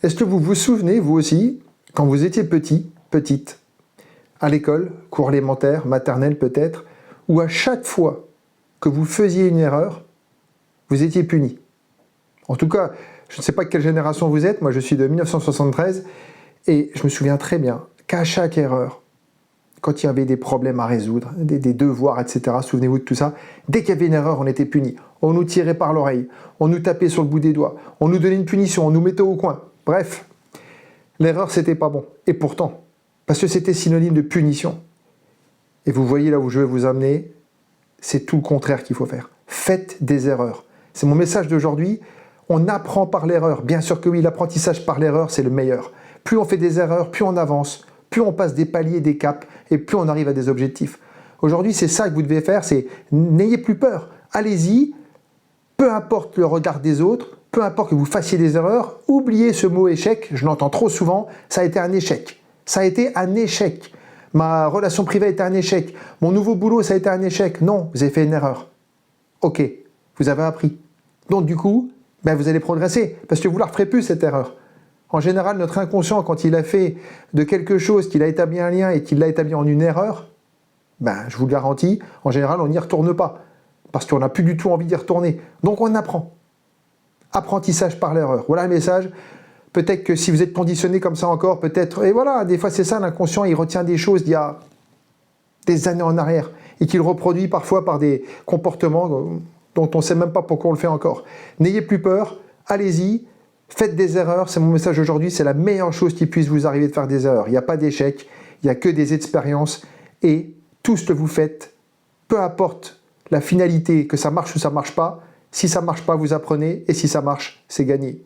Est-ce que vous vous souvenez, vous aussi, quand vous étiez petit, petite, à l'école, cours élémentaire, maternelle peut-être, où à chaque fois que vous faisiez une erreur, vous étiez puni? En tout cas, je ne sais pas quelle génération vous êtes, moi je suis de 1973, et je me souviens très bien qu'à chaque erreur, quand il y avait des problèmes à résoudre, des devoirs, etc., souvenez-vous de tout ça, dès qu'il y avait une erreur, on était puni. On nous tirait par l'oreille, on nous tapait sur le bout des doigts, on nous donnait une punition, on nous mettait au coin. Bref, l'erreur, c'était pas bon. Et pourtant, parce que c'était synonyme de punition. Et vous voyez là où je vais vous amener, c'est tout le contraire qu'il faut faire. Faites des erreurs. C'est mon message d'aujourd'hui. On apprend par l'erreur. Bien sûr que oui, l'apprentissage par l'erreur, c'est le meilleur. Plus on fait des erreurs, plus on avance, plus on passe des paliers, des caps, et plus on arrive à des objectifs. Aujourd'hui, c'est ça que vous devez faire, c'est n'ayez plus peur. Allez-y, peu importe le regard des autres, peu importe que vous fassiez des erreurs, oubliez ce mot échec, je l'entends trop souvent, ça a été un échec. Ça a été un échec. Ma relation privée a été un échec. Mon nouveau boulot, ça a été un échec. Non, vous avez fait une erreur. Ok, vous avez appris. Donc du coup, vous allez progresser, parce que vous ne la referez plus cette erreur. En général, notre inconscient, quand il a fait de quelque chose, qu'il a établi un lien et qu'il l'a établi en une erreur, je vous le garantis, en général, on n'y retourne pas. Parce qu'on n'a plus du tout envie d'y retourner. Donc on apprend. Apprentissage par l'erreur. Voilà le message. Peut-être que si vous êtes conditionné comme ça encore, peut-être... Et voilà, des fois c'est ça, l'inconscient, il retient des choses d'il y a des années en arrière. Et qu'il reproduit parfois par des comportements dont on ne sait même pas pourquoi on le fait encore. N'ayez plus peur, allez-y, faites des erreurs. C'est mon message aujourd'hui, c'est la meilleure chose qui puisse vous arriver de faire des erreurs. Il n'y a pas d'échec, il n'y a que des expériences. Et tout ce que vous faites, peu importe la finalité, que ça marche ou ça ne marche pas, si ça ne marche pas, vous apprenez, et si ça marche, c'est gagné.